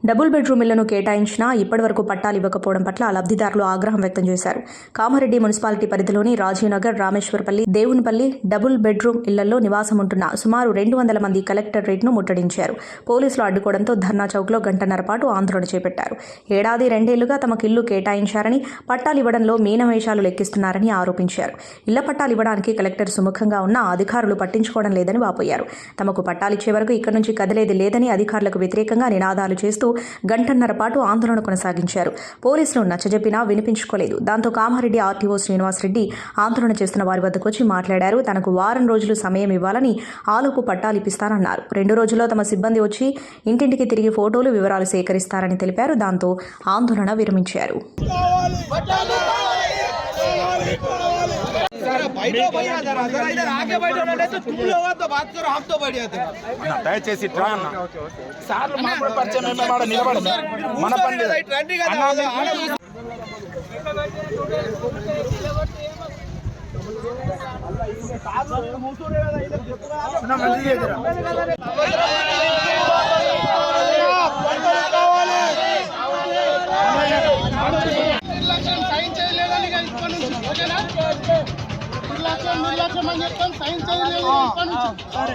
Double bedroom ఇళ్లను కేటాయించినా ఇప్పటివరకు పట్టాలు ఇవ్వకపోవడం పట్ల లబ్ధిదారులు ఆగ్రహం వ్యక్తం చేశారు. కామారెడ్డి మున్సిపాలిటీ పరిధిలోని రాజీవ్ నగర్, రామేశ్వరపల్లి, దేవునిపల్లి డబుల్ బెడ్రూమ్ ఇళ్లలో నివాసం ఉంటున్న సుమారు 200 మంది కలెక్టరేట్ను ముట్టడించారు. పోలీసులు అడ్డుకోవడంతో ధర్నా చౌక్లో గంటన్నర పాటు ఆందోళన చేపట్టారు. ఏడాది రెండేళ్లుగా తమకు ఇల్లు కేటాయించారని, పట్టాలు ఇవ్వడంలో మీనమేషాలు లెక్కిస్తున్నారని ఆరోపించారు. ఇళ్ల పట్టాలు ఇవ్వడానికి కలెక్టర్ సుముఖంగా ఉన్నా అధికారులు పట్టించుకోవడం లేదని వాపోయారు. తమకు పట్టాలిచ్చే వరకు ఇక్కడి నుంచి కదిలేది లేదని అధికారులకు వ్యతిరేకంగా నినాదాలు చేస్తూ గంటన్నర పాటు ఆందోళన కొనసాగించారు. పోలీసులు నచ్చజెప్పినా వినిపించుకోలేదు. దాంతో కామారెడ్డి ఆర్టీఓ శ్రీనివాసరెడ్డి ఆందోళన చేస్తున్న వారి వద్దకు వచ్చి మాట్లాడారు. తనకు వారం రోజులు సమయం ఇవ్వాలని, ఆలోపు పట్టాలు ఇప్పిస్తానన్నారు. 2 రోజుల్లో తమ సిబ్బంది వచ్చి ఇంటింటికి తిరిగి ఫోటోలు, వివరాలు సేకరిస్తారని తెలిపారు. దాంతో ఆందోళన విరమించారు. దయచేసి సార్లు మాకు పరిచయం నిలబడదు మన పని నిర్లక్ష్యం అని చెప్తాం. సైన్ చేయలేదు.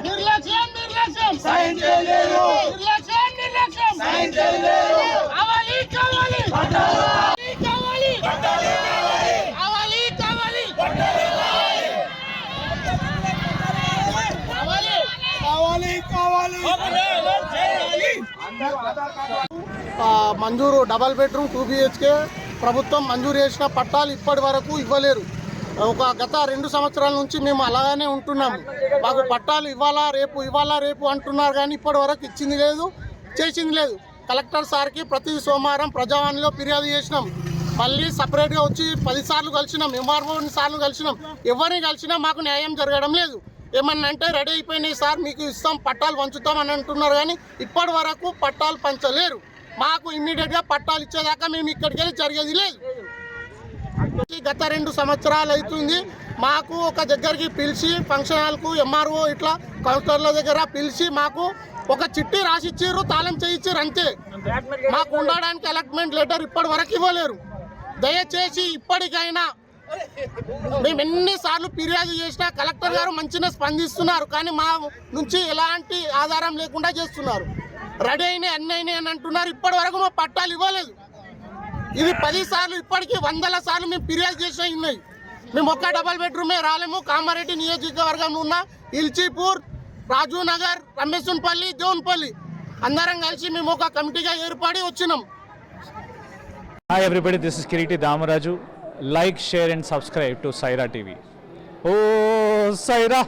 నిర్లక్ష్యం సైన్ చేయలేదు. నిర్లక్ష్యం సైన్ చేయలేదు. కావాలి కావాలి కావాలి కావాలి కావాలి కావాలి మంజూరు డబల్ బెడ్రూమ్ 2 BHK ప్రభుత్వం మంజూరు చేసిన పట్టాలు ఇప్పటి వరకు ఇవ్వలేరు. గత 2 సంవత్సరాల నుంచి మేము అలాగనే ఉంటున్నాము. మాకు పట్టాలు ఇవ్వాలా రేపు అంటున్నారు, కానీ ఇప్పటి వరకు ఇచ్చింది లేదు, చేసింది లేదు. కలెక్టర్ సార్కి ప్రతి సోమవారం ప్రజావాణిలో ఫిర్యాదు చేసినాం. మళ్ళీ సపరేట్గా వచ్చి 10 సార్లు కలిసినాం. MRO సార్లు కలిసినాం. ఎవరిని కలిసినా మాకు న్యాయం జరగడం లేదు. ఏమన్నా అంటే రెడీ అయిపోయినాయి సార్, మీకు ఇస్తాం, పట్టాలు పంచుతాం అని అంటున్నారు, కానీ ఇప్పటి వరకు పట్టాలు పంచలేరు. మాకు ఇమ్మీడియట్గా పట్టాలు ఇచ్చేదాకా మేము ఇక్కడికి వెళ్ళి జరిగేది లేదు. గత 2 సంవత్సరాలు అవుతుంది. మాకు ఒక దగ్గరికి పిలిచి ఫంక్షన్ హాల్కు MRO ఇట్లా కౌన్సిలర్ల దగ్గర పిలిచి మాకు ఒక చిట్టి రాసిచ్చారు, తాళం చేయించారు, అంతే. మాకు ఉండడానికి అలాట్మెంట్ లెటర్ ఇప్పటి వరకు ఇవ్వలేరు. దయచేసి ఇప్పటికైనా మేము ఎన్నిసార్లు ఫిర్యాదు చేసినా కలెక్టర్ గారు మంచిగా స్పందిస్తున్నారు, కానీ మా నుంచి ఎలాంటి ఆధారం లేకుండా చేస్తున్నారు. రెడీ అయినాయి అన్నీ అయినాయి అని అంటున్నారు. ఇప్పటి వరకు మా పట్టాలు ఇవ్వలేదు. ఇది 10 సార్లు, ఇప్పటికీ 100 సార్లు మేము ఫిర్యాదు చేసినా ఉన్నాయి. మేము ఒక్క డబల్ బెడ్రూమే రాలేము. కామారెడ్డి నియోజకవర్గంలో ఉన్న ఇల్చీపూర్, రాజీవ్ నగర్, రమేశ్వరపల్లి, దేవునిపల్లి అందరం కలిసి మేము ఒక కమిటీగా ఏర్పడి వచ్చినాం. Hi everybody, this is Kiriti Damaraju. Like, share and subscribe to Saira TV. Oh, Saira!